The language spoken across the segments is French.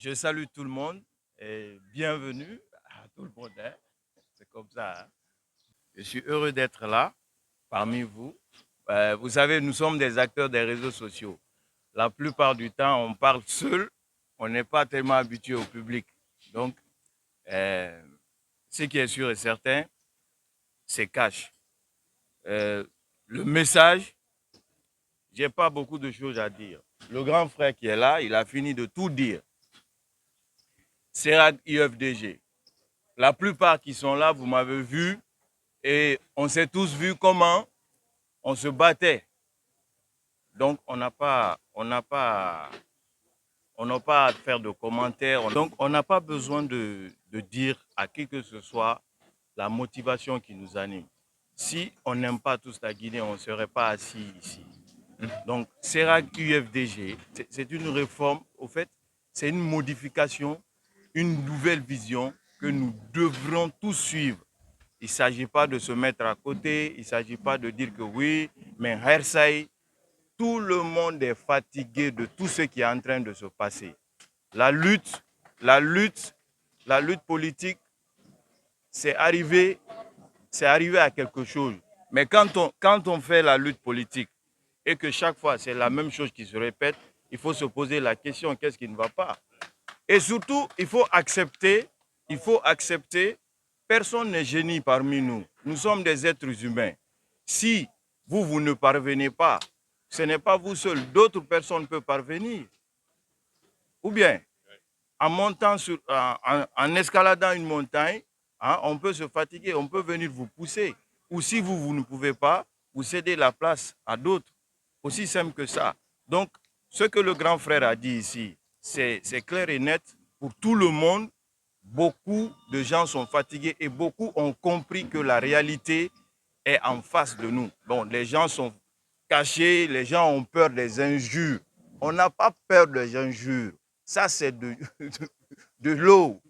Je salue tout le monde et bienvenue à tout le monde. Hein. C'est comme ça. Hein. Je suis heureux d'être là parmi vous. Vous savez, nous sommes des acteurs des réseaux sociaux. La plupart du temps, on parle seul. On n'est pas tellement habitué au public. Donc, ce qui est sûr et certain, c'est cash. Le message, j'ai pas beaucoup de choses à dire. Le grand frère qui est là, il a fini de tout dire. CERAC UFDG. La plupart qui sont là, vous m'avez vu et on s'est tous vu comment on se battait. Donc, on n'a pas à faire de commentaires. Donc, on n'a pas besoin de dire à qui que ce soit la motivation qui nous anime. Si on n'aime pas tous la Guinée, on ne serait pas assis ici. Donc, CERAC UFDG, c'est une réforme, au fait, c'est une modification, une nouvelle vision que nous devrons tous suivre. Il ne s'agit pas de se mettre à côté, il ne s'agit pas de dire que oui, mais Hersay, tout le monde est fatigué de tout ce qui est en train de se passer. La lutte politique, c'est arrivé à quelque chose. Mais quand on fait la lutte politique et que chaque fois c'est la même chose qui se répète, il faut se poser la question, qu'est-ce qui ne va pas? Et surtout, il faut accepter, personne n'est génie parmi nous. Nous sommes des êtres humains. Si vous ne parvenez pas, ce n'est pas vous seul, d'autres personnes peuvent parvenir. Ou bien, en escaladant une montagne, hein, on peut se fatiguer, on peut venir vous pousser. Ou si vous ne pouvez pas, vous cédez la place à d'autres. Aussi simple que ça. Donc, ce que le grand frère a dit ici, c'est clair et net pour tout le monde. Beaucoup de gens sont fatigués et beaucoup ont compris que la réalité est en face de nous. Bon, les gens sont cachés, les gens ont peur des injures. On n'a pas peur des injures. Ça, c'est de l'eau.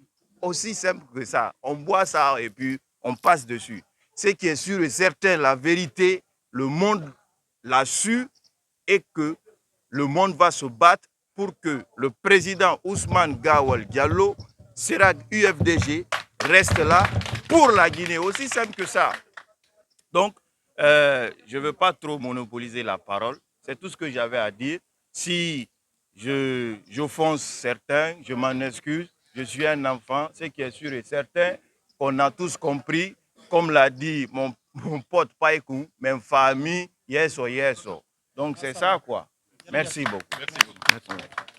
Aussi simple que ça. On boit ça et puis on passe dessus. Ce qui est sûr et certain, la vérité, le monde l'a su et que le monde va se battre pour que le président Ousmane Gawal Diallo, CERAC UFDG, reste là pour la Guinée. Aussi simple que ça. Donc, je ne veux pas trop monopoliser la parole. C'est tout ce que j'avais à dire. Si j'offense certains, je m'en excuse. Je suis un enfant. Ce qui est sûr et certain, qu'on a tous compris, comme l'a dit mon pote Païkou, même famille, yeso, yeso. Donc, c'est ça, quoi. Merci beaucoup. Merci beaucoup.